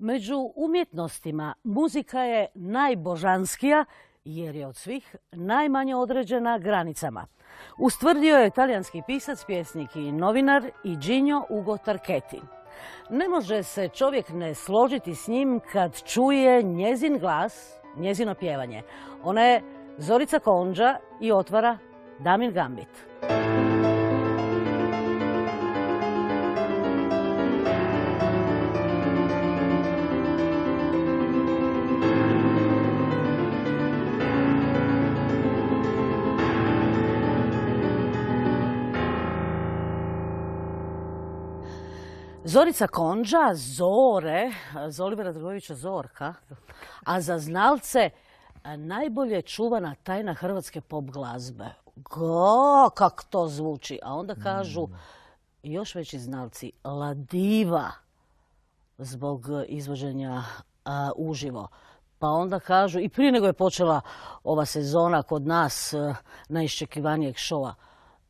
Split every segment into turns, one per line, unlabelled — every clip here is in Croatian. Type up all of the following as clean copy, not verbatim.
Među umjetnostima muzika je najbožanskija jer je od svih najmanje određena granicama. Ustvrdio je talijanski pisac, pjesnik i novinar Igino Ugo Tarchetti. Ne može se čovjek ne složiti s njim kad čuje njezin glas, njezino pjevanje. Ona je Zorica Konđa i otvara Damin Gambit. Zorica Konđa, Zore, za Olivera Dragojevića Zorka, a za znalce najbolje čuvana tajna hrvatske pop glazbe. Kak to zvuči. A onda kažu još veći znalci, La Diva zbog izvođenja uživo. Pa onda kažu, i prije nego je počela ova sezona kod nas najiščekivanijeg šova,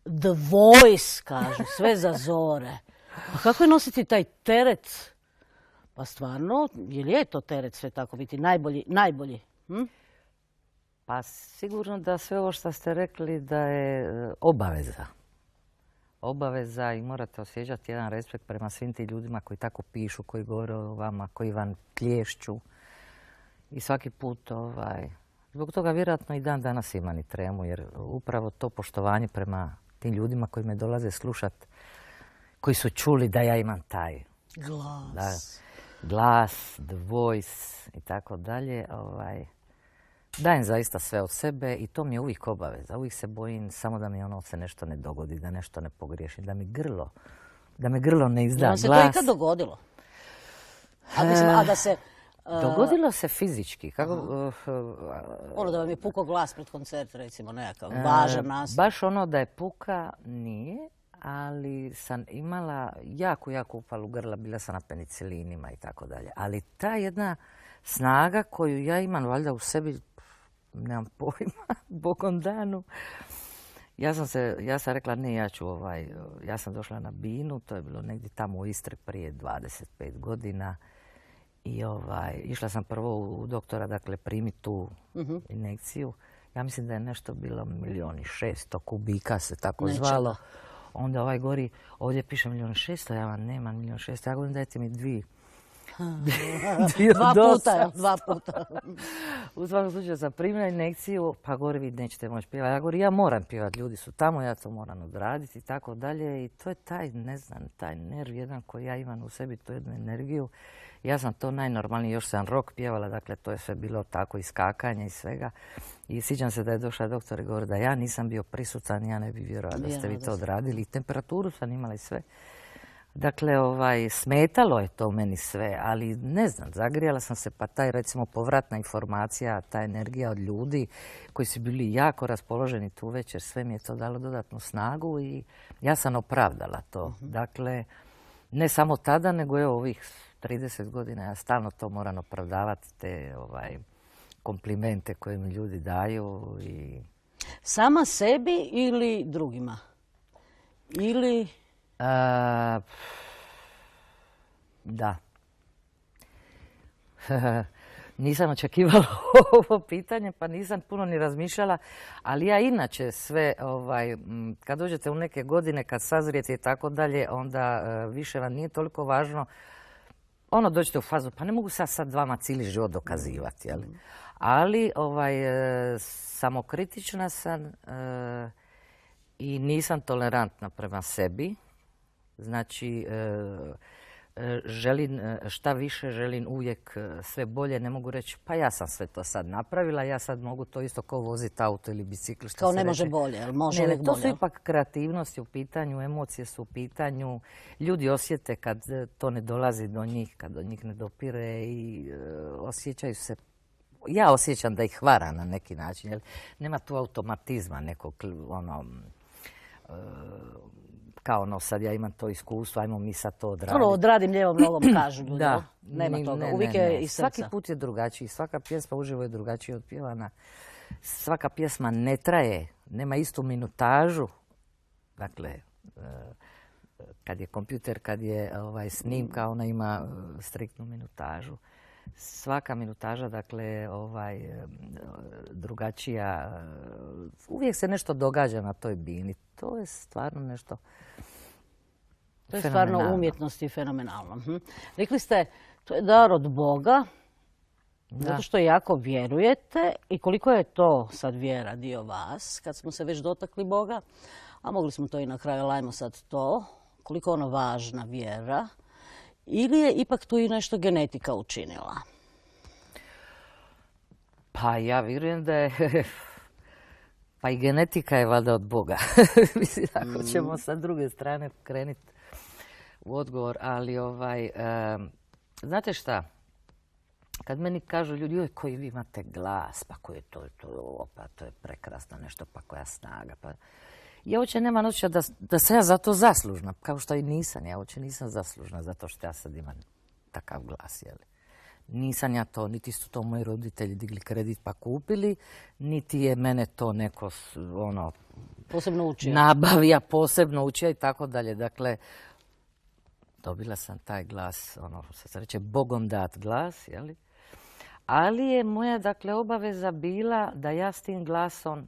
The Voice, kažu, sve za Zore. Pa kako je nositi taj teret? Pa stvarno, je li je to teret sve tako biti najbolji?
Pa sigurno da sve ovo što ste rekli da je obaveza. Obaveza i morate osjećati jedan respekt prema svim tim ljudima koji tako pišu, koji govore o vama, koji vam plješću. I svaki put, zbog toga vjerojatno i dan danas imam i tremu, jer upravo to poštovanje prema tim ljudima koji me dolaze slušati, koji su čuli da ja imam taj glas, The Voice i tako dalje. Dajem zaista sve od sebe i to mi je uvijek obaveza. Uvijek se bojim samo da mi se nešto ne dogodi, da nešto ne pogriješim, da mi grlo ne izda glas.
Se to ikad dogodilo?
Dogodilo se fizički.
Ono da vam je pukao glas pred koncert, recimo, nekakav važan nastup.
Baš ono da je puka nije. Ali sam imala jako upalu grla, bila sam na penicilinima i tako dalje. Ali ta jedna snaga koju ja imam valjda u sebi, nemam pojma, Bogom danu. Ja sam rekla ne, ja sam došla na Binu, to je bilo negdje tamo u Istri prije 25 godina. I išla sam prvo u doktora, dakle primiti tu injekciju. Ja mislim da je nešto bilo 1.600.000 kubika se tako zvalo. Onda gori, ovdje piše 1.600.000, ja vam nemam 1.600.000, ja govorim dajte mi dvije.
Dva puta.
U svakom slučaju sam primila injekciju, pa gori vi nećete moći pjevati. Ja govorim, ja moram pjevati, ljudi su tamo, ja to moram odraditi i tako dalje. I to je taj nerv jedan koji ja imam u sebi, tu jednu energiju. Ja sam to najnormalnije, još sam rock pjevala, dakle to je sve bilo tako i skakanje i svega. I sjećam se da je došla doktor i govori da ja nisam bio prisutan, ja ne bi vjerovao da ste vi to odradili. I temperaturu sam imala i sve. Dakle, smetalo je to meni sve, ali ne znam, zagrijala sam se, pa taj recimo povratna informacija, ta energija od ljudi koji su bili jako raspoloženi tu večer, sve mi je to dalo dodatnu snagu i ja sam opravdala to. Dakle, ne samo tada, nego je ovih 30 godina ja stalno to moram opravdavati, te komplimente koje mi ljudi daju.
Sama sebi ili drugima? Ili...
Da. Nisam očekivala ovo pitanje, pa nisam puno ni razmišljala, ali ja inače sve, kad dođete u neke godine, kad sazrijete i tako dalje, onda više vam nije toliko važno. Dođete u fazu, pa ne mogu sad vama cijeli život dokazivati, jel? Ali samokritična sam i nisam tolerantna prema sebi. Znači, šta više, želim uvijek sve bolje. Ne mogu reći, pa ja sam sve to sad napravila, ja sad mogu to isto kao voziti auto ili bicikl.
Kao ne može bolje, ali može uvijek bolje.
To su ipak kreativnosti u pitanju, emocije su u pitanju. Ljudi osjete kad to ne dolazi do njih, kad do njih ne dopire i osjećaju se. Ja osjećam da ih vara na neki način, jer nema tu automatizma nekog kao sad ja imam to iskustvo, ajmo mi sad to odraditi.
Odradim lijevom nogom, kažu ljudi. Da. Nema toga, uvijek je iz srca.
Svaki put je drugačiji, svaka pjesma uživo je drugačije otpjevana. Svaka pjesma ne traje, nema istu minutažu. Dakle, kad je kompjuter, kad je snimka, ona ima striktnu minutažu. Svaka minutaža, dakle, drugačija. Uvijek se nešto događa na toj bini. To je stvarno nešto
To je stvarno umjetnost i fenomenalno. Rekli ste, to je dar od Boga, zato što jako vjerujete. I koliko je to sad vjera dio vas, kad smo se već dotakli Boga, a mogli smo to i na kraju, lajmo sad to, koliko je ono važna vjera, ili je ipak tu i nešto genetika učinila?
Pa ja vjerujem da je... Pa i genetika je valjda od Boga. Mislim, ako ćemo sa druge strane krenuti u odgovor. Ali znate šta? Kad meni kažu ljudi, joj, koji vi imate glas, pa koji je to, pa to je prekrasno nešto, pa koja snaga. Pa... Ja uopće nemam osjećaj da sam ja za to zaslužna, kao što i nisam. Ja uopće nisam zaslužna zato što ja sad imam takav glas, jel? Nisam ja to, niti su to moji roditelji digli kredit pa kupili, niti je mene to neko
posebno učio.
Nabavija, posebno učio i tako dalje. Dakle, dobila sam taj glas, što se reče, Bogom dat glas, jeli? Ali je moja, dakle, obaveza bila da ja s tim glasom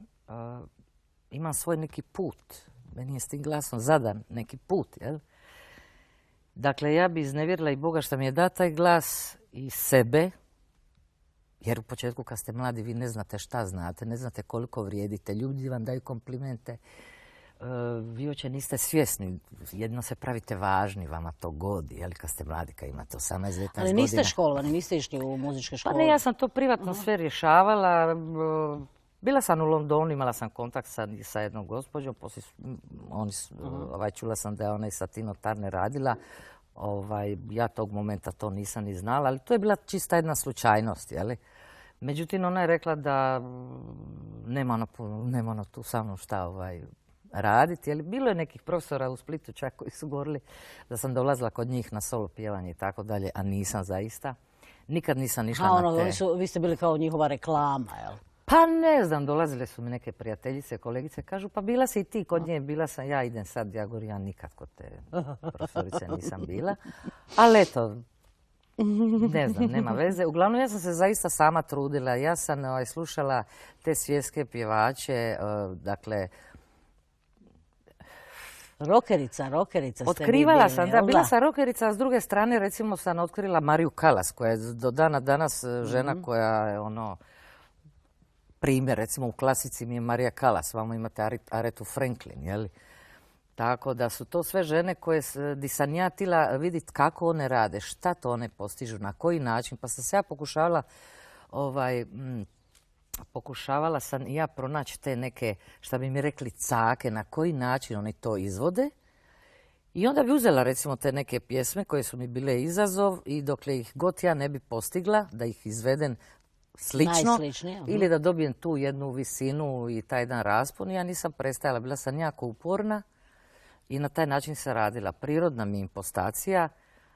imam svoj neki put. Meni je s tim glasom zadan neki put, jel? Dakle, ja bi iznevjerila i Boga što mi je dat taj glas i sebe, jer u početku kad ste mladi vi ne znate šta znate, ne znate koliko vrijedite, ljudi vam daju komplimente, vi uopće niste svjesni, jedino se pravite važni, vama to godi, jel, kad ste mladi, kad imate 18-19 godina.
Ali niste školovani, niste išli u muzičke škole?
Pa ne, ja sam to privatno sve rješavala. Bila sam u Londonu, imala sam kontakt sa jednom gospođom, poslije čula sam da je ona i sa Tino Turner radila. Ja tog momenta to nisam ni znala, ali to je bila čista jedna slučajnost, jeli? Međutim, ona je rekla da nema ona tu sa mnom šta raditi. Jeli? Bilo je nekih profesora u Splitu čak koji su govorili da sam dolazila kod njih na solo pjevanje i tako dalje, a nisam zaista. Nikad nisam išla na te...
Vi ste bili kao njihova reklama, jel?
Pa ne znam, dolazile su mi neke prijateljice, kolegice, kažu pa bila si i ti kod nje, bila sam, ja idem sad, ja govorim, ja nikad kod te profesorice nisam bila. Ali eto, ne znam, nema veze. Uglavnom, ja sam se zaista sama trudila. Ja sam slušala te svjetske pjevače, dakle...
Rokerica ste
otkrivala sam, da, bila sam rokerica, a s druge strane, recimo, sam otkrila Mariju Kalas, koja je do dana danas žena koja je primjer, recimo u klasici mi je Marija Kalas, vamo imate Aretu Franklin, jeli? Tako da su to sve žene koje di sam ja htjela vidjeti kako one rade, šta to one postižu, na koji način. Pa sam se ja pokušavala sam ja pronaći te neke, šta bi mi rekli, cake, na koji način oni to izvode. I onda bi uzela recimo te neke pjesme koje su mi bile izazov i dokle ih god ja ne bi postigla, da ih izvedem slično ili da dobijem tu jednu visinu i taj jedan raspon. Ja nisam prestajala, bila sam jako uporna i na taj način se radila. Prirodna mi impostacija,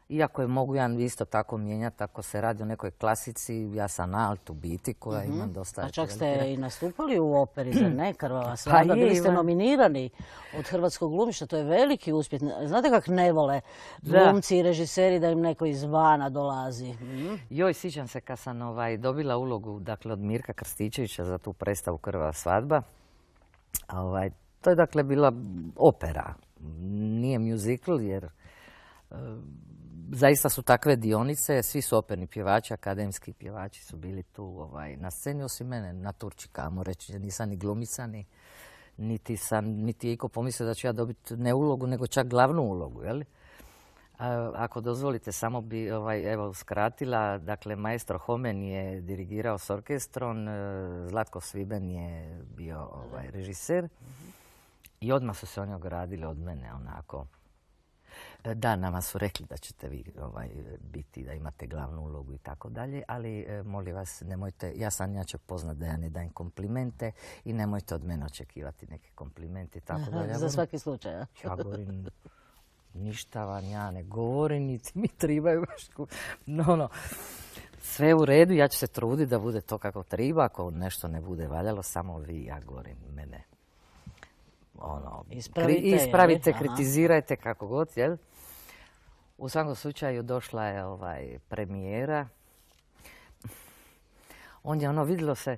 iako je mogu ja isto tako mijenjati, ako se radi o nekoj klasici, ja sam alt u biti koja imam dosta...
A čak ste i nastupali u operi, za ne? Krvava svadba. Bili ste nominirani od Hrvatskog glumišta, to je veliki uspjeh. Znate kak ne vole glumci i režiseri da im neko izvana dolazi?
Joj, sjećam se kad sam dobila ulogu, dakle, od Mirka Krstičevića za tu predstavu Krvava svadba. To je dakle bila opera, nije musical jer... Zaista su takve dionice, svi su operni pjevači, akademski pjevači su bili tu na sceni, osim mene, naturčika, ajmo reći, nisam ni glumica, niti je iko pomislio da ću ja dobiti ne ulogu, nego čak glavnu ulogu, jel? Ako dozvolite, samo bi skratila, dakle, maestro Homen je dirigirao s orkestrom, Zlatko Sviben je bio režiser i odmah su se oni ogradili od mene, onako. Da, nama su rekli da ćete vi biti, da imate glavnu ulogu i tako dalje, ali molim vas, nemojte, ja sam inače poznat da ja ne dajem komplimente i nemojte od mene očekivati neke komplimente i tako dalje.
Za svaki slučaj, ja?
Ja govorim, ništa vam ja ne govorim, niti mi tribaju baš. Sve u redu, ja ću se truditi da bude to kako treba, ako nešto ne bude valjalo, samo vi, ja govorim, mene ono,
Ispravite, aha.
kritizirajte kako god, jel? U svakom slučaju došla je premijera. On je vidjelo se,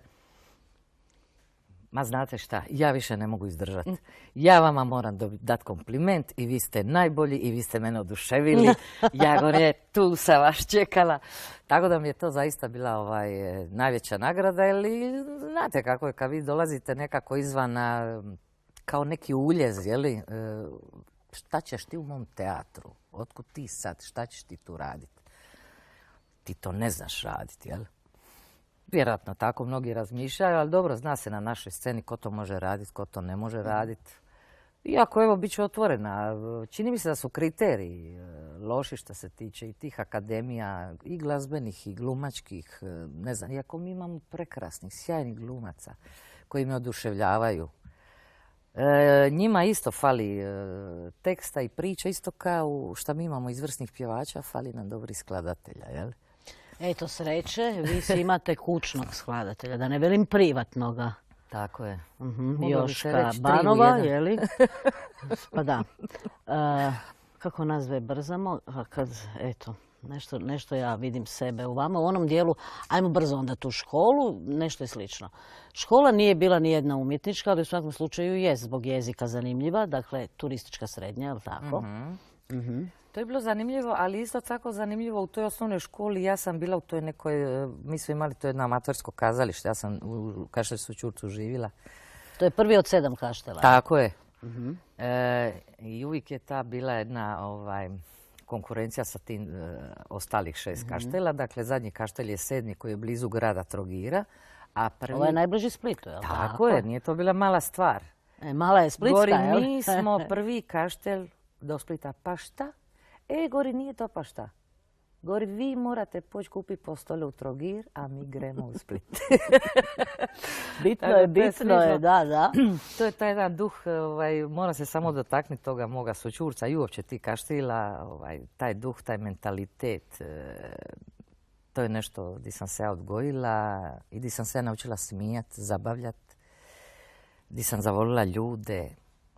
ma znate šta, ja više ne mogu izdržati. Ja vama moram dati kompliment i vi ste najbolji i vi ste mene oduševili. Jagore, tu sam vas čekala. Tako da mi je to zaista bila najveća nagrada. Ili, znate kako je kad vi dolazite nekako izvana kao neki uljez, jeli? Šta ćeš ti u mom teatru? Otkud ti sad? Šta ćeš ti tu raditi? Ti to ne znaš raditi, jel? Vjerojatno tako mnogi razmišljaju, ali dobro, zna se na našoj sceni ko to može raditi, ko to ne može raditi. Iako, evo, bit ću otvorena. Čini mi se da su kriteriji loši što se tiče i tih akademija, i glazbenih, i glumačkih. Ne znam, iako mi imamo prekrasnih, sjajnih glumaca koji me oduševljavaju. Njima isto fali teksta i priča, isto kao što mi imamo izvrsnih pjevača, fali nam dobrih skladatelja, jel?
Eto sreće, vi si imate kućnog skladatelja, da ne velim privatnoga.
Tako je.
Joška Banova, jeli? Pa da. Kako nas dve brzamo, kad, eto, nešto ja vidim sebe u vama. U onom dijelu, ajmo brzo onda tu školu, nešto je slično. Škola nije bila ni jedna umjetnička, ali u svakom slučaju je zbog jezika zanimljiva. Dakle, turistička srednja, je li tako?
To je bilo zanimljivo, ali isto tako zanimljivo u toj osnovnoj školi. Ja sam bila u toj nekoj, mi smo imali to jedno amatorsko kazalište, ja sam u Kašteljsku Ćurcu živjela.
To je prvi od 7 kaštela.
Tako je. I uvijek je ta bila jedna konkurencija sa tim ostalih 6 kaštela. Dakle, zadnji kaštelj je 7. koji je blizu grada Trogira. A prvi...
Ovo je najbliži Splitu, je li tako?
Tako je, nije to bila mala stvar.
Mala je Splitska, je li?
Mi smo prvi kaštelj do Splita, pa šta? Gori nije to pa šta. Gori vi morate poći kupiti postole u Trogir, a mi gremo u Split.
bitno je, da.
To je taj jedan duh, mora se samo dotaknuti toga moga sućurca i uopće ti kaštila, taj duh, taj mentalitet. To je nešto gdje sam se ja odgojila i gdje sam se ja naučila smijati, zabavljati. Gdje sam zavolila ljude,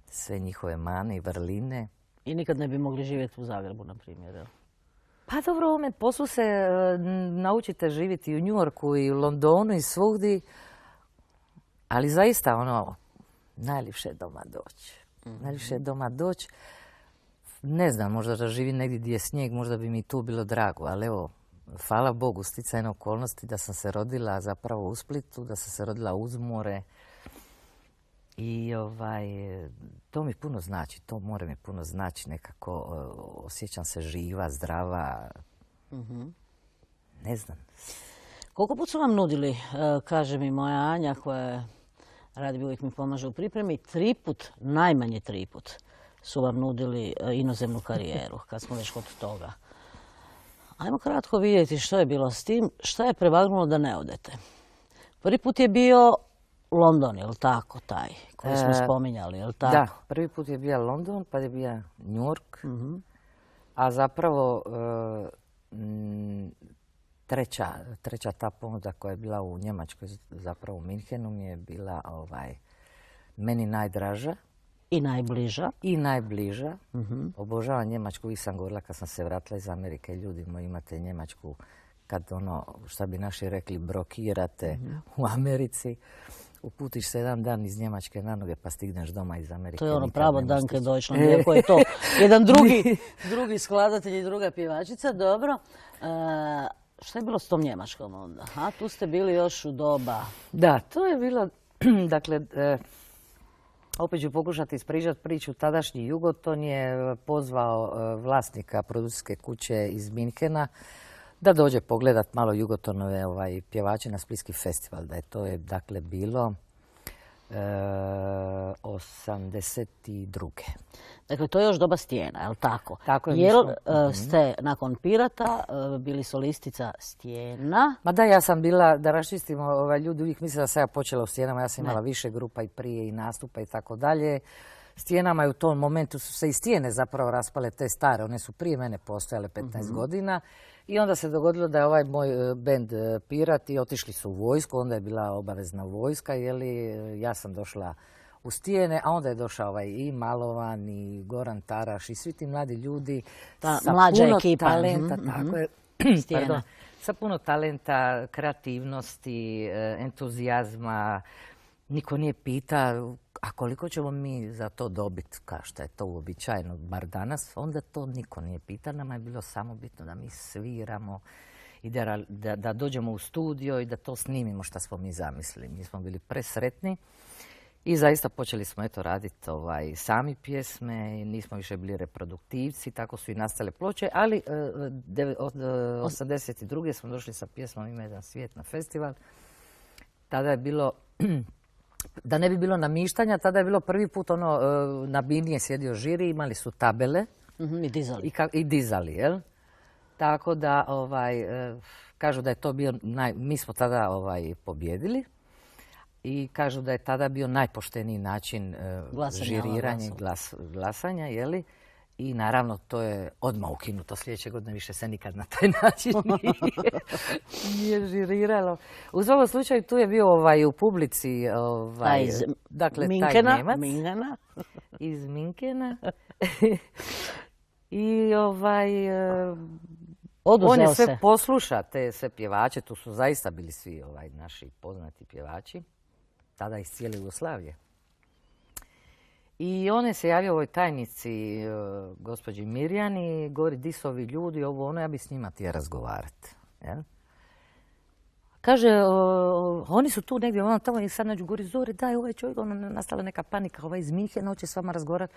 sve njihove mane i vrline.
I nikad ne bi mogli živjeti u Zagrebu, na primjer, jel?
Pa dobro, u ovome poslu se naučite živjeti i u New Yorku i u Londonu i svugdje. Ali zaista, najljepše je doma doći. Najljepše je doma doći. Ne znam, možda da živim negdje gdje je snijeg, možda bi mi tu bilo drago. Ali evo, hvala Bogu, sticajne okolnosti da sam se rodila zapravo u Splitu, da sam se rodila uz more. I to mi puno znači, to more mi puno znači, nekako osjećam se živa, zdrava, ne znam.
Koliko put su vam nudili, kaže mi moja Anja koja radi, uvijek mi pomaže u pripremi, 3 put, najmanje 3 put su vam nudili inozemnu karijeru, kad smo već kod toga. Ajmo kratko vidjeti što je bilo s tim, šta je prevagnulo da ne odete. Prvi put je bio London, je li tako, taj koji smo spominjali, je li tako?
Da, prvi put je bio London, pa je bio New York. A zapravo treća ta ponuda koja je bila u Njemačkoj, zapravo u Minhenu, mi je bila meni najdraža.
I najbliža.
I najbliža. Obožavam Njemačku, uvijek sam govorila kad sam se vratila iz Amerike, ljudi moji imate Njemačku kad šta bi naši rekli, brokirate u Americi. Uputiš se jedan dan iz Njemačke na noge pa stigneš doma iz Amerike.
To je pravo Danke Deutschland, iako je to jedan drugi skladatelj i druga pjevačica. Dobro. Šta je bilo s tom Njemačkom onda? Tu ste bili još u doba...
Da, to je bilo, dakle, opet ću pokušati ispričati priču. Tadašnji Jugoton je pozvao vlasnika produkcijske kuće iz Minhena da dođe pogledat malo Jugotonove pjevače na Splitski festival. Da je to dakle bilo 82.
Dakle, to je još doba Stijena, je li tako?
Tako je.
Jel ste nakon Pirata bili solistica Stijena?
Ma da, ja sam bila, da raščistimo, ljudi uvijek misle da sam ja počela u Stijenama, ja sam imala više grupa i prije i nastupa i tako dalje. Stijenama je u tom momentu su se i Stijene zapravo raspale, te stare, one su prije mene postojale 15 godina. I onda se dogodilo da je ovaj moj bend Pirati otišli su u vojsku, onda je bila obavezna vojska, ja sam došla u Stijene, a onda je došao i Malovan i Goran Taraš i svi ti mladi ljudi
Ta
sa
mlađa
puno
ekipa.
talenta, tako je.
Stijena.
Pardon, sa puno talenta, kreativnosti, entuzijazma. Niko nije pita, a koliko ćemo mi za to dobiti, kao što je to uobičajeno, bar danas, onda to niko nije pita. Nama je bilo samo bitno da mi sviramo i da dođemo u studio i da to snimimo što smo mi zamislili. Mi smo bili presretni i zaista počeli smo raditi sami pjesme i nismo više bili reproduktivci, tako su i nastale ploče, ali od 82. smo došli sa pjesmom Ima jedan svijet na festival. Tada je bilo, da ne bi bilo namištanja, tada je bilo prvi put na bini je sjedio žiri, imali su tabele
I dizali.
i dizali, jel? Tako da, kažu da je to bio, mi smo tada pobjedili i kažu da je tada bio najpošteniji način žiriranja i glasanja, jeli? I naravno to je odmah ukinuto. Sljedeće godine više se nikad na taj način nije žiriralo. U svakom slučaju tu je bio u publici dakle, taj Njemac
Minkena.
iz Minkena. I on je sve posluša, te sve pjevače, tu su zaista bili svi naši poznati pjevači, tada iz cijele Jugoslavije. I on je se javio ovoj tajnici, gospođi Mirjani, govori, di su ovi ljudi, ja bi s njima htio razgovarati. Ja? Kaže, oni su tu negdje, tamo i sad nađu, govori, Zori, daj, ovaj čovjek, nastala neka panika, iz Minhena hoće s vama razgovarati.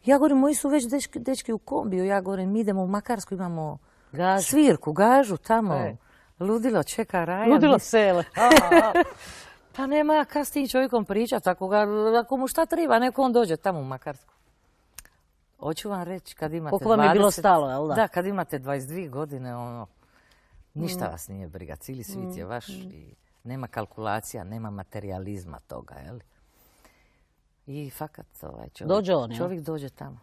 Ja govorim, moji su već dečki u kombiju, ja govorim, mi idemo u Makarsku, imamo svirku, gažu tamo. Ludilo čeka Raja.
Ludilo sele.
Pa nema kad s tim čovjekom pričati, ako mu šta treba, neko on dođe tamo u Makarsku. Hoću vam reći, kad imate 20...
Koliko vam je bilo stalo, jel da?
Da, kad imate 22 godine, ništa vas nije briga. Cijeli svijet je vaš i nema kalkulacija, nema materijalizma toga, jel? I fakat čovjek dođe tamo.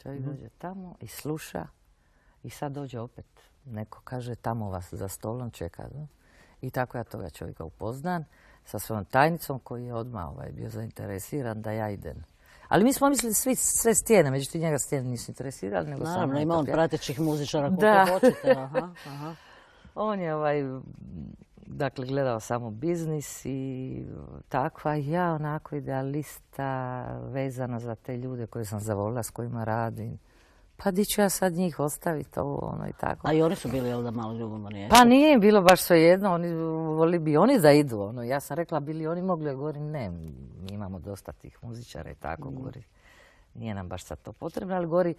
Čovjek dođe tamo i sluša i sad dođe opet. Neko kaže, tamo vas za stolom čeka. Da? I tako ja toga čovjeka upoznam sa svojom tajnicom koji je odmah bio zainteresiran da ja idem. Ali mi smo mislili sve Stijene, međutim njega Stijene nisu interesirali. Nego
naravno, ima on pratećih muzičara koliko hoćete. Aha.
On je dakle, gledao samo biznis i takva ja onako idealista vezana za te ljude koje sam zavolila, s kojima radim. Pa di ću ja sad njih ostaviti i tako.
A i oni su bili, jel da, malo ljubomorni?
Pa nije im bilo baš svejedno, volili bi oni da idu. Ja sam rekla, bili oni mogli, govorim, ne, mi imamo dosta tih muzičara i tako, govori. Nije nam baš sad to potrebno, ali govori,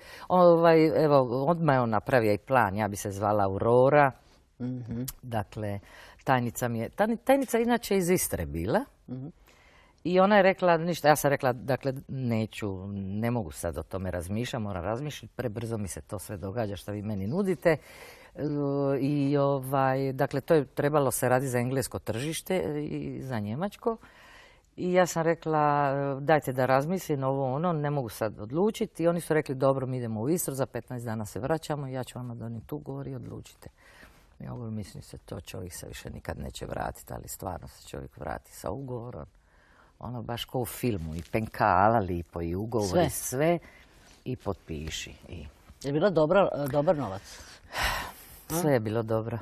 evo, odmah je on napravio i plan, ja bi se zvala Aurora. Dakle, tajnica inače iz Istre bila. I ona je rekla, ništa, ja sam rekla, dakle, ne mogu sad o tome razmišljati, moram razmišljati, prebrzo mi se to sve događa što vi meni nudite. I, dakle, to je trebalo se raditi za englesko tržište i za njemačko. I ja sam rekla, dajte da razmislim ne mogu sad odlučiti. I oni su rekli, dobro, mi idemo u Istru, za 15 dana se vraćamo, ja ću vama donijeti ugovor i odlučite. Ja govorim, mislim se, to čovjek se više nikad neće vratiti, ali stvarno se čovjek vrati sa ugovorom. Baš kao u filmu, i penkala lipo, i ugovori, sve, i potpiši.
Je bilo dobar novac?
Sve je bilo dobro.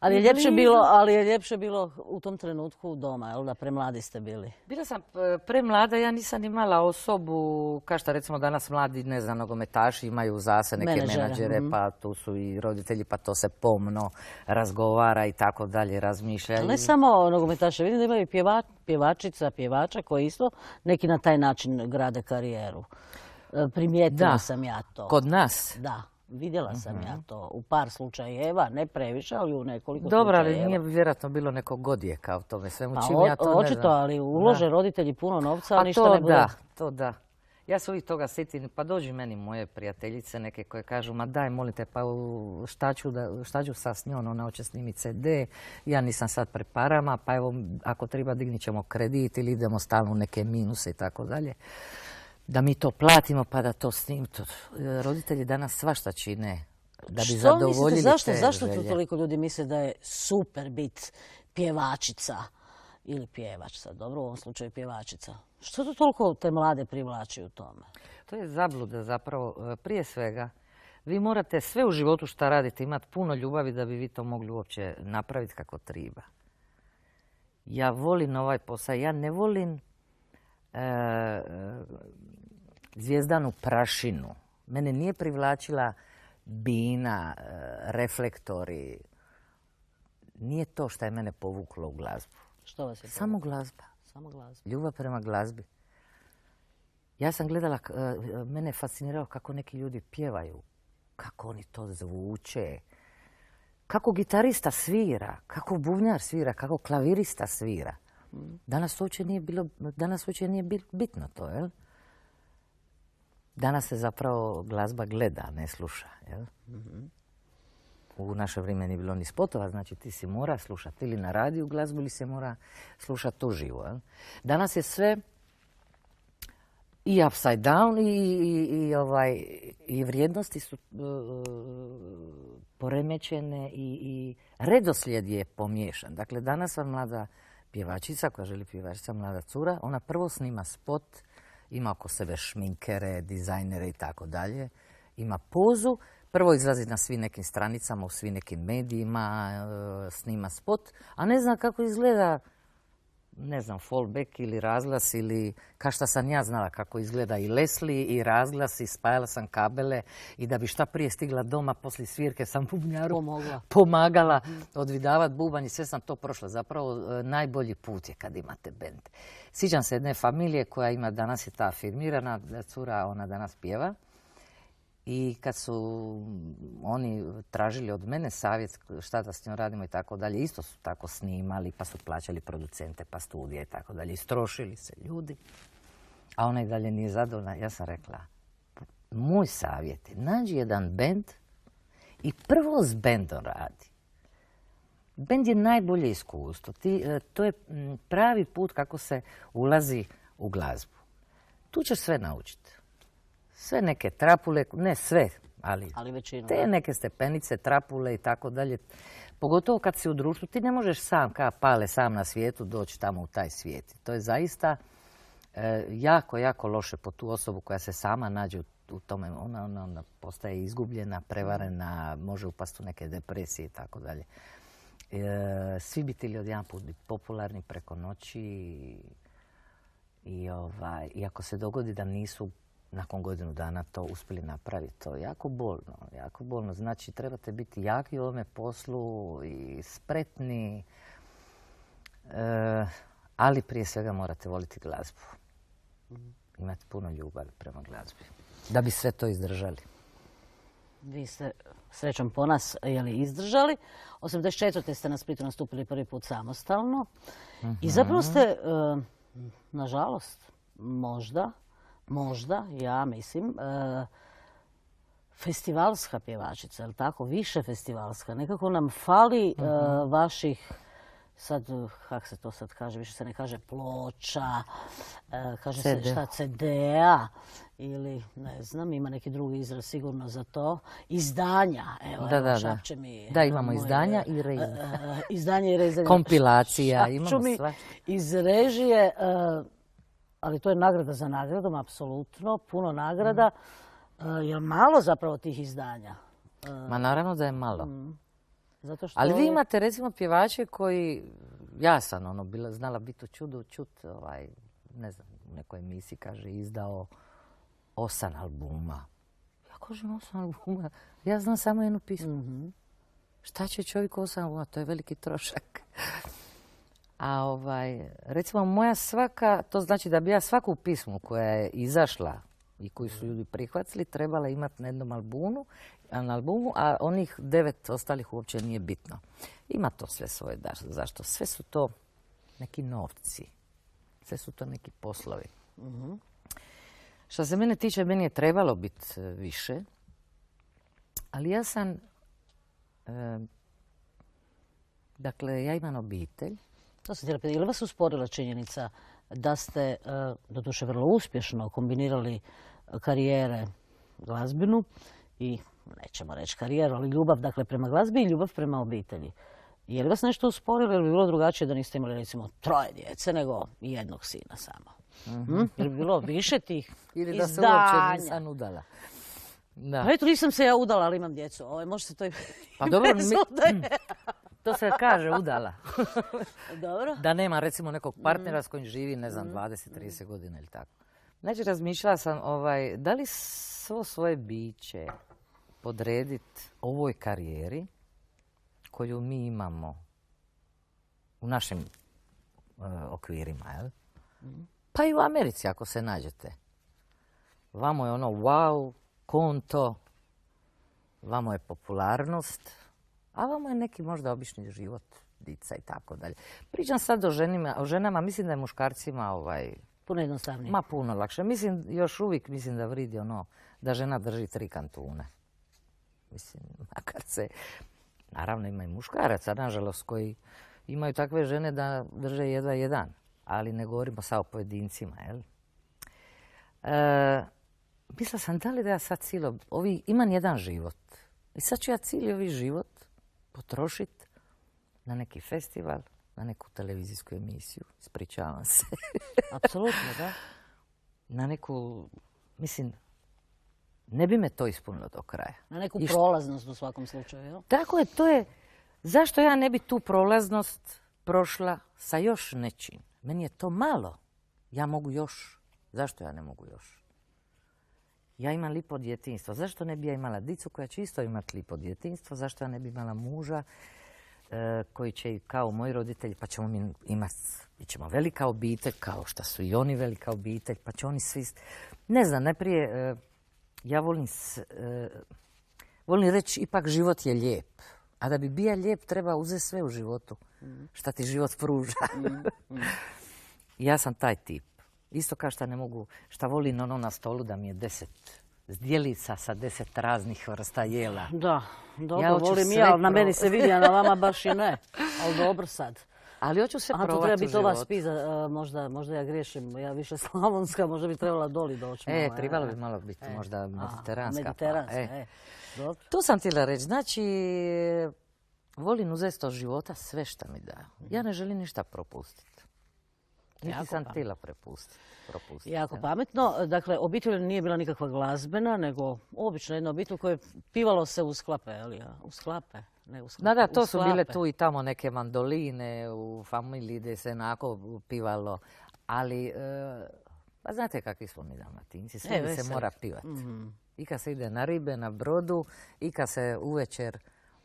Ali je ljepše bilo u tom trenutku doma, jel da, premladi ste bili?
Bila sam premlada, ja nisam imala osobu, kao što recimo danas mladi, ne znam, nogometaši imaju za se neke menadžere, pa tu su i roditelji, pa to se pomno razgovara i tako dalje, razmišlja.
Ali ne samo nogometaše, vidim da imaju pjevača koji isto neki na taj način grade karijeru. Primijetila sam ja to.
Kod nas?
Da. Vidjela sam ja to u par slučajeva, ne previše, ali u nekoliko slučajeva.
Dobro, ali nije vjerojatno bilo nekog godijeka u tome svemu. Ja to
očito, ne znam. Ali ulože roditelji puno novca, a ništa ne bude.
To da. Ja se uvijek toga sjetim, pa dođu meni moje prijateljice neke koje kažu, ma daj, molite, pa šta ću sad s njom, ona hoće snimiti CD, ja nisam sad pre parama, pa evo, ako treba dignit ćemo kredit ili idemo stalno u neke minuse i tako dalje. Da mi to platimo pa da to snimimo. Roditelji danas svašta čine da bi zadovoljili te želje.
Zašto tu toliko ljudi misle da je super bit pjevačica? ili pjevač sad, dobro, u ovom slučaju pjevačica. Što to toliko te mlade privlači u tome?
To je zabluda zapravo. Prije svega, vi morate sve u životu što radite imati puno ljubavi da bi vi to mogli uopće napraviti kako treba. Ja volim ovaj posao. Ja ne volim zvijezdanu prašinu. Mene nije privlačila bina, reflektori. Nije to što je mene povuklo u glazbu.
Što vas je
Samo glazba.
Samo glazba.
Ljubav prema glazbi. Ja sam gledala, mene je fasciniralo kako neki ljudi pjevaju, kako oni to zvuče, kako gitarista svira, kako bubnjar svira, kako klavirista svira. Danas uopće nije bitno to, jel? Danas se zapravo glazba gleda, ne sluša, jel? U naše vrijeme nije bilo ni spotova, znači ti si mora slušati ili na radiju glazbu ili se mora slušati uživo, jel? Danas je sve i upside down i vrijednosti su poremećene i redoslijed je pomiješan. Dakle, danas vam mlada pjevačica, koja želi pjevačica, mlada cura, ona prvo snima spot, ima oko sebe šminkere, dizajnere i tako dalje, ima pozu, prvo izlazi na svim nekim stranicama, u svim nekim medijima, snima spot, a ne zna kako izgleda, ne znam, fallback ili razglas ili kao što sam ja znala kako izgleda i Leslie i razglas i spajala sam kabele i da bi šta prije stigla doma poslije svirke sam bubnjaru pomagala odvidavati bubanj i sve sam to prošla. Zapravo najbolji put je kad imate bend. Sjećam se jedne familije koja ima, danas je ta afirmirana cura, ona danas pjeva. I kad su oni tražili od mene savjet šta da s njom radimo i tako dalje, isto su tako snimali, pa su plaćali producente, pa studije i tako dalje. Istrošili se ljudi, a ona i dalje nije zadovoljna. Ja sam rekla, moj savjet je, nađi jedan bend i prvo s bendom radi. Bend je najbolje iskustvo. To je pravi put kako se ulazi u glazbu. Tu ćeš sve naučiti. Sve neke trapule, ne sve, ali
većinu,
te neke stepenice, trapule i tako dalje. Pogotovo kad si u društvu, ti ne možeš sam, kao Pale, sam na svijetu doći tamo u taj svijet. To je zaista jako, jako loše po tu osobu koja se sama nađe u tome. Ona postaje izgubljena, prevarena, može upasti u neke depresije i tako dalje. Svi bi htjeli odjedanput biti popularni preko noći i ako se dogodi da nisu nakon godinu dana to uspjeli napraviti, to je jako bolno, jako bolno. Znači, trebate biti jaki u ovome poslu i spretni, ali prije svega morate voliti glazbu. Imati puno ljubavi prema glazbi, da bi sve to izdržali.
Vi ste, srećom po nas, izdržali. 84. ste na Splitu nastupili prvi put samostalno. I zapravo ste, nažalost, možda, ja mislim, festivalska pjevačica, je li tako? Više festivalska. Nekako nam fali vaših, sad, kako se to sad kaže, više se ne kaže ploča, kaže se šta, CD-a ili, ne znam, ima neki drugi izraz sigurno za to. Izdanja, evo, šapće mi.
Da, imamo izdanja i rezanje.
Izdanje i rezanje.
Kompilacija, imamo sva.
Iz režije, ali to je nagrada za nagradom, apsolutno, puno nagrada. Je li malo zapravo tih izdanja?
Ma naravno da je malo.
Zato što
ali vi imate recimo pjevače koji, ja sam znala biti u čudu, ne znam, u nekoj emisiji kaže izdao 8 albuma. Ja kažem 8 albuma, ja znam samo jednu pismu. Šta će čovjek 8 albuma, to je veliki trošak. A recimo moja svaka, to znači da bi ja svaku pismu koja je izašla i koju su ljudi prihvatili trebala imati na jednom albumu, a onih 9 ostalih uopće nije bitno. Ima to sve svoje. Zašto? Sve su to neki novci. Sve su to neki poslovi. Što se mene tiče, meni je trebalo biti više, ali ja sam, dakle, ja imam obitelj.
To se je li vas usporila činjenica da ste, doduše vrlo uspješno, kombinirali karijere glazbenu i, nećemo reći karijeru, ali ljubav dakle, prema glazbi i ljubav prema obitelji. Je li vas nešto usporilo ili bi bilo drugačije da niste imali recimo 3 djece nego jednog sina samo? Jer bi bilo više tih
Ili da se
izdanja.
uopće nisam udala. Da.
Pa eto, nisam se ja udala, ali imam djecu. Može se to i
Pa dobro,
bez udaje.
to se kaže udala.
Dobro.
Da nema recimo nekog partnera s kojim živi, ne znam, 20-30 godina ili tako. Znači, razmišljala sam, da li svo svoje biće podrediti ovoj karijeri koju mi imamo u našim okvirima, jel? Pa i u Americi, ako se nađete. Vamo je ono wow, konto, vamo je popularnost, a vamo je neki možda obični život, dica i tako dalje. Pričam sad o ženama, mislim da je muškarcima
Puno jednostavnije.
ma puno lakše. Mislim, još uvijek mislim da vridi ono da žena drži 3 kantune. Mislim, makar se... Naravno ima i muškaraca, nažalost, koji imaju takve žene da drže jedva jedan. Ali ne govorimo sad o pojedincima, jel? Mislila sam da li da ja sad imam jedan život. I sad ću ja cijeli ovaj život potrošiti na neki festival, na neku televizijsku emisiju. Ispričavam se.
Apsolutno, da.
Na neku, mislim, ne bi me to ispunilo do kraja.
Na neku prolaznost u svakom slučaju, jel?
Tako je, to je, zašto ja ne bi tu prolaznost prošla sa još nečim? Meni je to malo. Ja mogu još. Zašto ja ne mogu još? Ja imam lipo djetinjstvo. Zašto ne bi ja imala dicu koja će isto imati lipo djetinjstvo? Zašto ja ne bi imala muža koji će kao moji roditelji, pa ćemo mi imati, bit ćemo velika obitelj, kao što su i oni velika obitelj, pa će oni svi... Ne znam, najprije ja volim reći ipak život je lijep. A da bi bio lijep treba uzeti sve u životu. Šta ti život pruža. Ja sam taj tip. Isto kao što ne mogu, šta volim ono na stolu da mi je 10 zdjelica sa 10 raznih vrsta jela.
Da, dobro,
Ja hoću
volim
sve
ja, ali na meni se vidi, a na vama baš i ne. Ali dobro sad.
Ali hoću se
A
probati
to treba
u
biti ova
životu.
spiza, možda ja griješim, ja više slavonska, možda bi trebala doli doći. malo,
Trebalo bi malo biti možda mediteranska.
Mediteranska, dobro.
To sam htjela reći. Znači, volim uzeti od života sve što mi da. Ja ne želim ništa propustiti. Niti
Jako
sam
pametno.
htjela propustiti.
Jako pametno. Dakle, obitelj nije bila nikakva glazbena, nego obična jedna obitelj koja pivalo se uz klape, ali uz klape. Ne uz klape,
Da, to
uz
su bile
klape.
tu i tamo neke mandoline u familiji gdje se onako pivalo. Ali, pa znate kakvi smo mi Dalmatinci, sve se
veseli.
mora pivati. I kad se ide na ribe, na brodu, i kad se uvečer,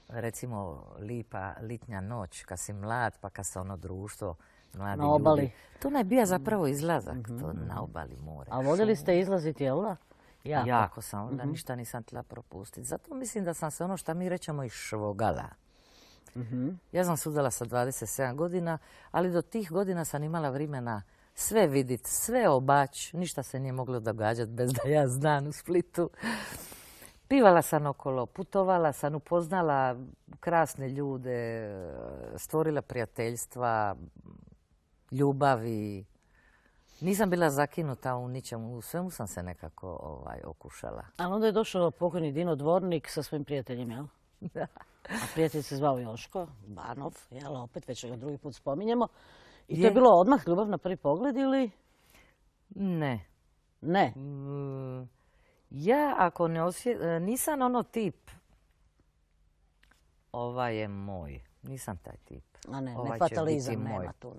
recimo lipa litnja noć, kad si mlad, pa kad se ono društvo, mladi
Na obali.
ljudi. To najbija zapravo izlazak, to na obali mora.
A voljeli ste izlaziti, jel da?
Jako sam, onda ništa nisam htjela propustiti. Zato mislim da sam se ono što mi rećemo išvogala. Ja sam se udala sa 27 godina, ali do tih godina sam imala vremena sve vidit, sve obać, ništa se nije moglo događati bez da ja znam u Splitu. Pivala sam okolo, putovala sam, upoznala krasne ljude, stvorila prijateljstva, ljubavi. Nisam bila zakinuta u ničemu, u svemu sam se nekako okušala.
Ali onda je došao pokojni Dino Dvornik sa svojim prijateljem, jel?
Da.
A prijatelj se zvao Joško Banov, jel? Opet već ga drugi put spominjemo. I to
Je.
je bilo odmah ljubav na prvi pogled ili
Ne.
ne?
Ja ako ne nisam ono tip, ovaj je moj. Nisam taj tip.
A ne,
Ovaj
ne
će
fatalizam
biti moj.
nema tu.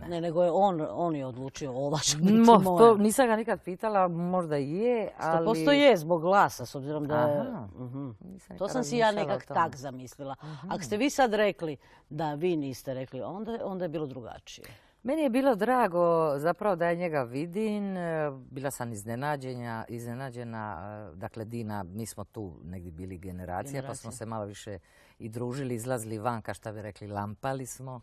Ne, nego je on je odlučio ova će biti
To
moja.
nisam ga nikad pitala, možda i je, ali...
100% je zbog glasa, s obzirom da je...
Aha.
To
Nisam nikad
sam si ja
razmišljala o
nekak
tome.
tak zamislila. Ako ste vi sad rekli da vi niste rekli, onda je bilo drugačije.
Meni je bilo drago zapravo da ja njega vidim. Bila sam iznenađena. Dakle, Dina, mi smo tu negdje bili generacija, pa smo se malo više i družili, izlazili van, kao šta bi rekli, lampali smo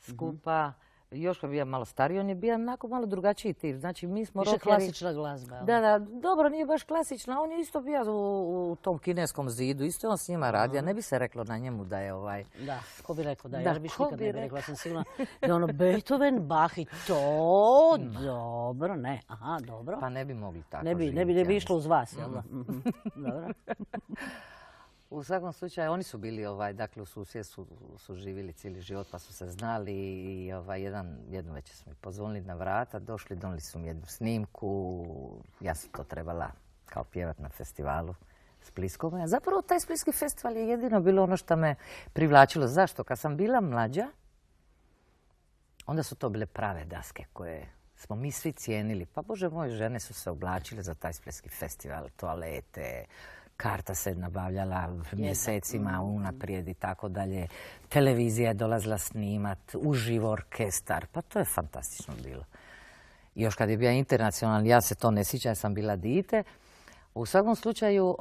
skupa. Joško je bio malo stariji, on je bio onako malo drugačiji tip. Znači, mi smo
Više
rockeri.
klasična glazba. jel?
Da, dobro, nije baš klasična. On je isto bio u tom kineskom zidu, isto je on s njima radio. Ne bi se reklo na njemu da je
Da, ko bi rekao da,
Da,
ja biš
ko
nikad
bi
ne bi
rekao?
rekla, sam sigurna da je ono Beethoven, Bach i to, dobro, ne, aha, dobro.
Pa ne bi mogli tako
Ne bi
živjeti, ja
išlo uz vas, jel da? Dobro.
U svakom slučaju, oni su bili, dakle, u susjedstvu su živjeli cijeli život pa su se znali i jednu večer su mi pozvonili na vrata, došli, donijeli su mi jednu snimku, ja sam to trebala kao pjevat na festivalu Splitskom. A zapravo taj Splitski festival je jedino bilo ono što me privlačilo. Zašto? Kad sam bila mlađa, onda su to bile prave daske koje smo mi svi cijenili. Pa Bože moj, žene su se oblačile za taj Splitski festival, toalete, karta se nabavljala mjesecima unaprijed i tako dalje. Televizija je dolazila snimat, uživo orkestar, pa to je fantastično bilo. I još kad je bio internacionalni, ja se to ne sjećam, sam bila dite. U svakom slučaju,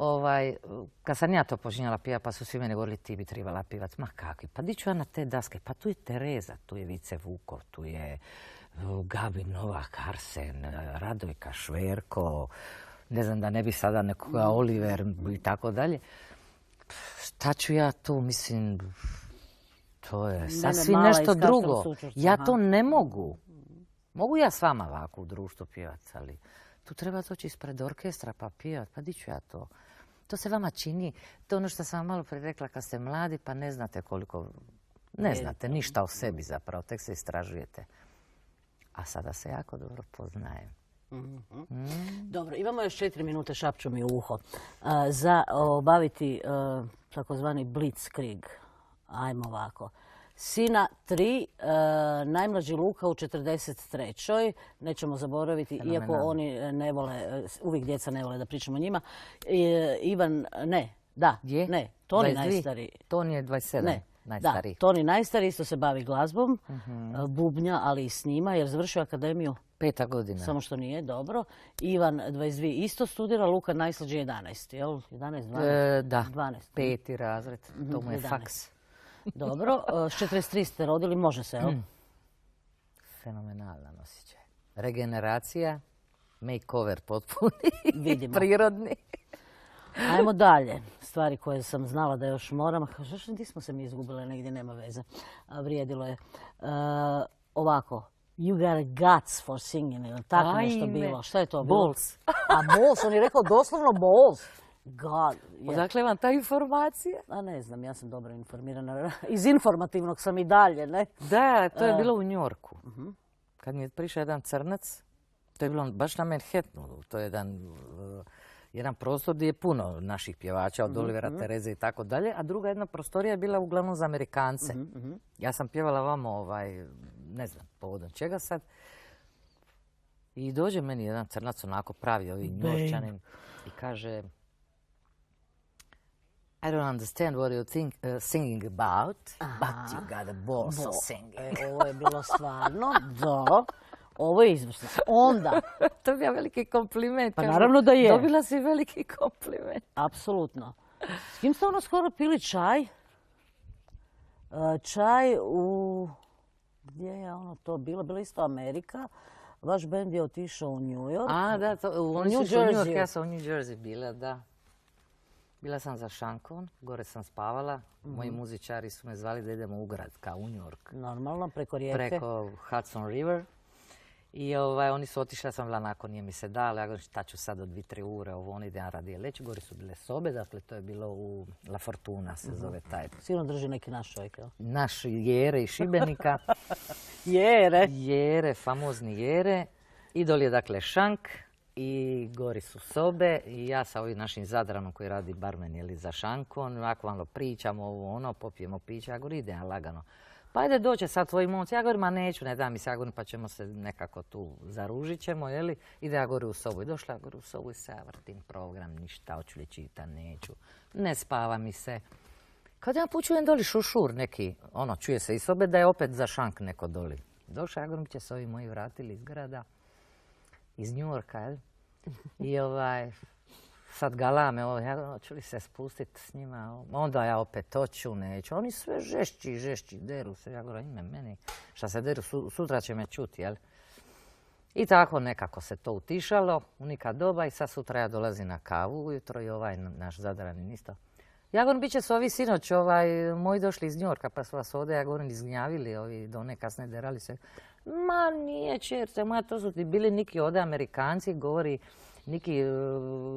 kad sam ja to počinjala pjeva, pa su svi mene govorili ti bi trebala pivat. Ma kakvi, pa di ću ja na te daske? Pa tu je Tereza, tu je Vice Vukov, tu je Gabi Novak, Arsen, Radojka, Šverko, ne znam da ne bi sada nekoga Oliver i tako dalje. Šta ću ja tu, mislim, to je sasvim nešto drugo. Ja to ne mogu. Mogu ja s vama ovako u društvu pjevat, ali tu treba doći ispred orkestra pa pjevat, pa di ću ja to? To se vama čini, to je ono što sam vam malo prije rekla, kad ste mladi pa ne znate koliko, ne znate ništa o sebi zapravo, tek se istražujete. A sada se jako dobro poznajem.
Dobro, imamo još 4 minute, šapću mi u uho, za obaviti takozvani blitzkrieg. Ajmo ovako. Sina 3, najmlađi Luka u 43. Nećemo zaboraviti, iako oni ne vole, uvijek djeca ne vole da pričamo o njima. Ivan, Toni najstariji.
Toni je 27.
Ne,
najstariji.
Da, Toni najstariji, isto se bavi glazbom, bubnja, ali i snima, jer završio akademiju.
5. godina.
Samo što nije, dobro. Ivan 22 isto studira, Luka najslađi 11, jel? 11, 12?
Da,
12.
5. razred, to mu je faks.
Dobro, s 43 ste rodili, može se, jel?
Fenomenalan osjećaj. Regeneracija, makeover potpuni, prirodni.
Ajmo dalje. Stvari koje sam znala da još moram. Gdje smo se mi izgubile, negdje nema veze. Vrijedilo je. Ovako. You got guts for singing, ili tako nešto bilo. Šta je to bilo?
Balls.
A balls, on je rekao doslovno balls. God.
Odakle vam ta informacija?
A ne znam, ja sam dobro informirana. Iz informativnog sam i dalje, ne?
Da, to je bilo u Njorku. Kad mi je prišao jedan crnac, to je bilo baš na Manhattanu. To je jedan prostor gdje je puno naših pjevača, od Olivera, Tereze i tako dalje, a druga jedna prostorija je bila uglavnom za Amerikance. Ja sam pjevala vamo, ne znam, povodom čega sad. I dođe meni jedan crnac, onako pravi, ovi Njorčanin, i kaže I don't understand what you're singing about, but you got a balls of singing.
Ovo je bilo stvarno, da. Ovo je izvrsno. Onda.
To je bio veliki kompliment.
Pa naravno da je.
Dobila si veliki kompliment.
Apsolutno. S kim ste ono skoro pili čaj? Čaj u... Gdje je ono to bilo? Bila isto Amerika. Vaš bend je otišao u New York.
A, da, u New Jersey. Ja sam u New Jersey bila, da. Bila sam za šankon, gore sam spavala. Moji muzičari su me zvali da idemo u grad, kao u New York.
Normalno, preko rijeke.
Preko Hudson River. I oni su otišli, ja sam bila nakon, nije mi se dala. Ja govorim, šta ću sad od 2-3 ure, ovo ide ja radije leći. Gore su bile sobe, dakle to je bilo u La Fortuna, se zove taj.
Sigurno drži neki naš čovjek, jel?
Naš Jere iz Šibenika.
Jere?
Jere, famozni Jere. Idol je dakle šank i gori su sobe. I ja sa ovim našim Zadranom koji radi barmen ili za šankon, ovako malo pričamo ovo ono, popijemo piće. Ja govorim, ide ja lagano. Pa ajde doće sad tvoji momci. Ja govorim, ma neću, ne da mi se, ja govorim, pa ćemo se nekako tu zaružit ćemo, jeli? Ide ja govorim u sobu. I došla ja govorim u sobu i se ja vrtim program, ništa, hoću li čita, neću. Ne spava mi se. Kad ja počujem doli šušur neki, ono, čuje se iz sobe da je opet za šank neko doli. Došla ja govorim, će se ovi moji vratili iz grada, iz New Yorka, jel? I sad galame, hoću li se spustiti s njima, onda ja opet hoću, neću. Oni sve žešći, deru se. Ja govorim, ime meni, šta se deru, sutra će me čuti, jel? I tako nekako se to utišalo, u nikad doba i sad sutra ja dolazim na kavu ujutro i ovaj naš Zadranin isto. Ja govorim, bit će su ovi sinoć, moji došli iz Njorka pa su vas ovdje, ja govorim, izgnjavili, ovi do one kasne derali se. Ma nije čerce moja, to su ti bili neki ovdje Amerikanci, govori,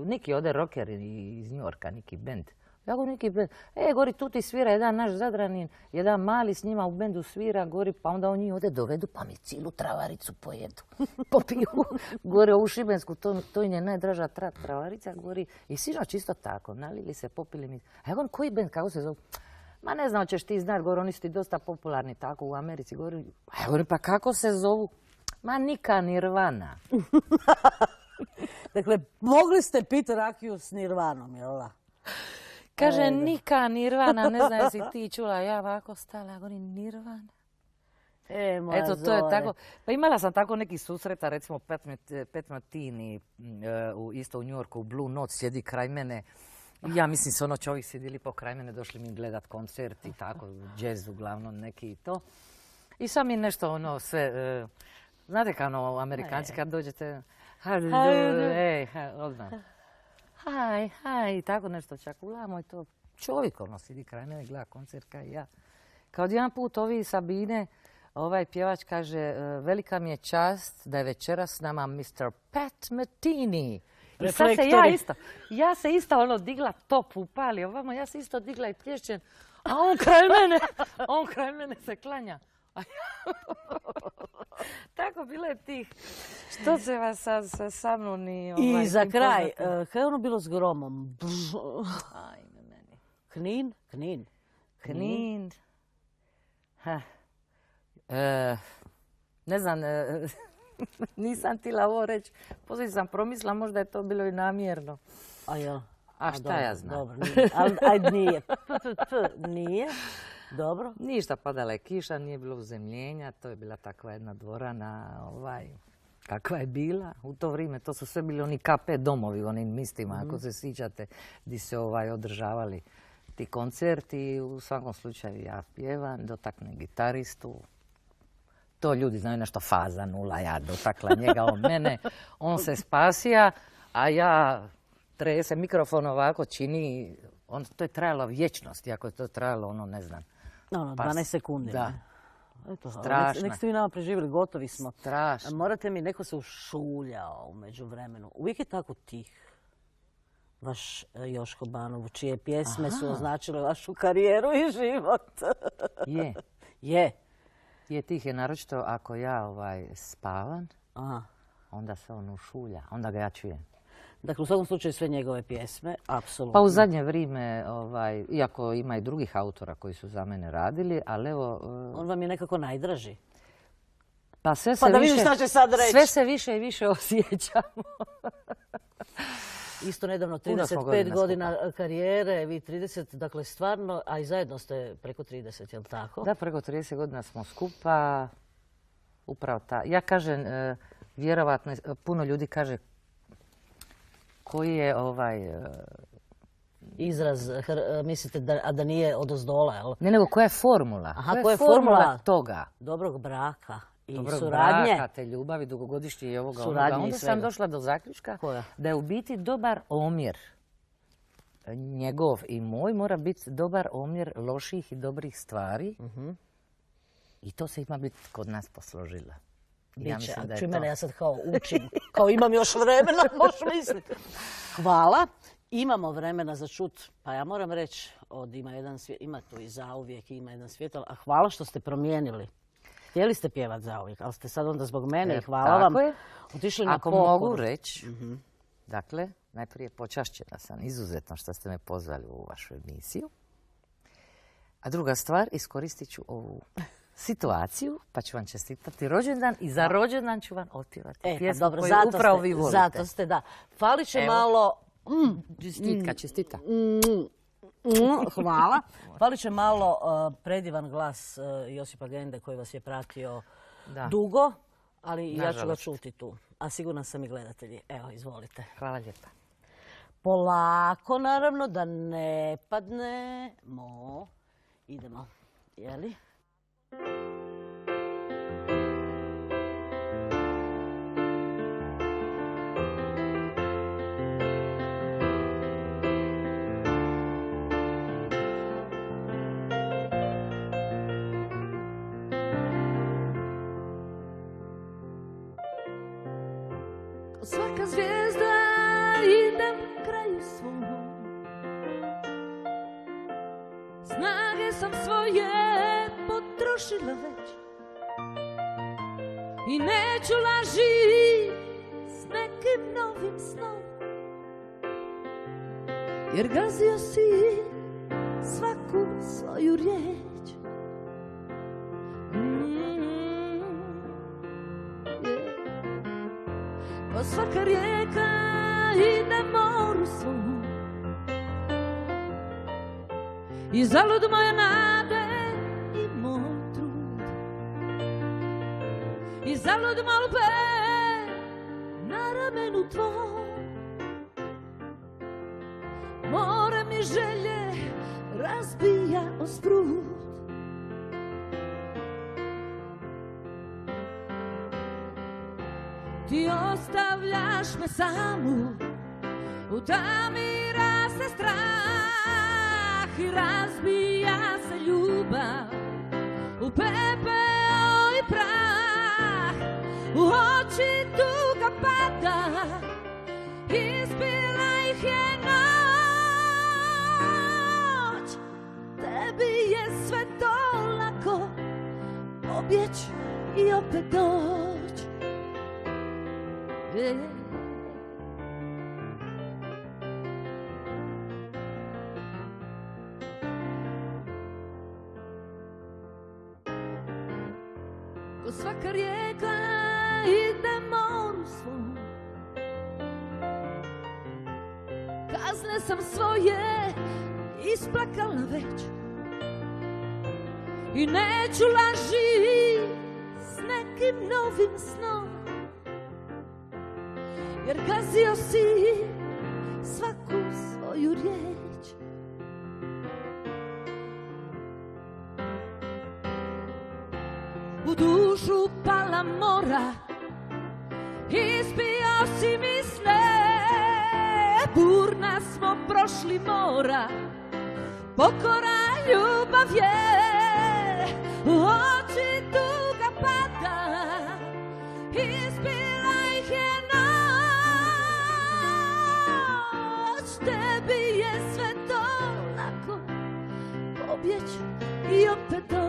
neki ovdje rockeri iz Njorka, neki band. Ja govorim, neki bend. Gori, tu ti svira jedan naš Zadranin, jedan mali s njima u bendu svira, gori, pa onda oni ovdje dovedu, pa mi cijelu travaricu pojedu. Popiju. Gori, ovu šibensku, to im je najdraža travarica, gori. I sinoć isto tako, nalili se, popili mi. A ja govorim, koji bend, kako se zove? Ma ne znam, ćeš ti znat, gori, oni su ti dosta popularni tako u Americi, gori. A ja govorim, pa kako se zovu? Ma Nika Nirvana.
Dakle, mogli ste piti rakiju s Nirvanom, jel da?
Kaže, Nika Nirvana, ne znam jesi ti čula, ja ovako stala, govorim, Nirvana.
Moja
Eto, to je tako. Pa imala sam tako neki susreta, recimo Pat Metheny isto u New Yorku, u Blue Note, sjedi kraj mene. Ja mislim se ono čovjek sjedili po kraj mene, došli mi gledat koncert i tako, džez uglavnom neki i to. I sam mi nešto ono sve, znate kao ono, Amerikanci kad dođete, odmah. Hi, i tako nešto čakulamo i to. Čovjek ono sidi kraj mene, gleda koncert kao i ja. Kao jedan put ovi Sabine, ovaj pjevač kaže, velika mi je čast da je večeras s nama Mr. Pat Metheny. I sad se ja se isto ono digla, top upali ovamo, ja se isto digla i plješćem, a on kraj mene se klanja. Tako bilo je tih. Što se vas sa mnom ni...
I za kraj, kako je ono bilo s gromom?
Ajme meni.
Knin.
Ne znam, nisam htjela ovo reći. Poslije sam promislila, možda je to bilo i namjerno.
A jel?
A šta ja znam?
Dobro, ajde nije. Nije. Dobro.
Ništa, padala je kiša, nije bilo uzemljenja, to je bila takva jedna dvorana, kakva je bila u to vrijeme. To su sve bili oni KP domovi, onim mistima, ako se sjećate, gdje se održavali ti koncerti. U svakom slučaju ja pjevam, dotaknem gitaristu. To ljudi znaju nešto faza nula, ja dotakla njega, on mene, on se spasija, a ja trese mikrofon ovako čini, to je trajalo vječnost, iako je to trajalo ono, ne znam.
12 sekundi.
Da.
Eto,
strašno.
nek ste vi nama preživjeli, gotovi smo.
Strašno.
Morate mi, neko se ušuljao u međuvremenu. Uvijek je tako tih. Vaš Joško Banov, čije pjesme su označile vašu karijeru i život.
Je. Je tih je naročito ako ja spavam, onda se on ušulja, onda ga ja čujem.
Dakle, u svakom slučaju sve njegove pjesme, apsolutno.
Pa u zadnje vrijeme, iako ima i drugih autora koji su za mene radili, ali evo...
On vam je nekako najdraži.
Pa
da vidim šta će sad reći.
Sve se više i više osjećamo.
Isto nedavno 35 godina karijere, vi 30, dakle stvarno, a i zajedno ste preko 30, jel tako?
Da, preko 30 godina smo skupa. Upravo ta. Ja kažem, vjerovatno, puno ljudi kaže koji je
izraz, mislite da nije odozdola, jel?
Ne, nego koja je formula?
Aha, koja je formula
toga?
Dobrog braka.
Dobrog braka, te ljubavi, dugogodišnje i ovoga onoga. Onda sam došla do zaključka da je u biti dobar omjer njegov i moj mora biti dobar omjer loših i dobrih stvari. I to se ima biti kod nas posložila.
Biće, a čuj mene, ja sad kao učim, kao imam još vremena, možeš misliti. Hvala. Imamo vremena za čut, pa ja moram reći, ima tu i zauvijek, ima jedan svijetal, a hvala što ste promijenili. Htjeli ste pjevati zauvijek, ali ste sad onda zbog mene i hvala vam otišli na pokoru.
Ako mogu reći, dakle, najprije počašćena sam izuzetno što ste me pozvali u vašu emisiju. A druga stvar, iskoristit ću ovu situaciju, pa ću vam čestitati rođendan i za rođendan ću vam otpjevati pjesmu koju upravo vi volite.
Zato ste, da. Falit će malo...
Čestitka.
Hvala. Falit će malo predivan glas Josipa Gende koji vas je pratio dugo, ali ja ću ga čuti tu. A sigurna sam i gledatelji. Evo, izvolite.
Hvala lijepa.
Polako, naravno, da ne padnemo. Idemo. Jeli?
Svaka zvijezda ide kraju svom, Snage sam svoje potrošila već i neću laži s nekim novim snom, jer gazio si svaku svoju riječ. Ko svaka rijeka ide moru svom, i zalud moje nade i moj trud, i zalud molbe na ramenu tvom. More mi želje razbija o sprud, ti ostavljaš me samu, u tami raste strah i razbija se ljubav u pepeo i prah. U oči tuga pada, izbila ih je noć. Tebi je sve to lako, pobjeć i opet doć. Ko svaka rijeka ide moru svom, kazne sam svoje isplakala već i neću laži s nekim novim snom, jer gazio si svaku svoju riječ. U dušu pala mora, ispio si mi sne, burna smo prošli mora, pokora ljubav je. U oči tuga pada, izbila ih je noć. Tebi je sve to lako, pobjeć i opet doć.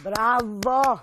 Bravo!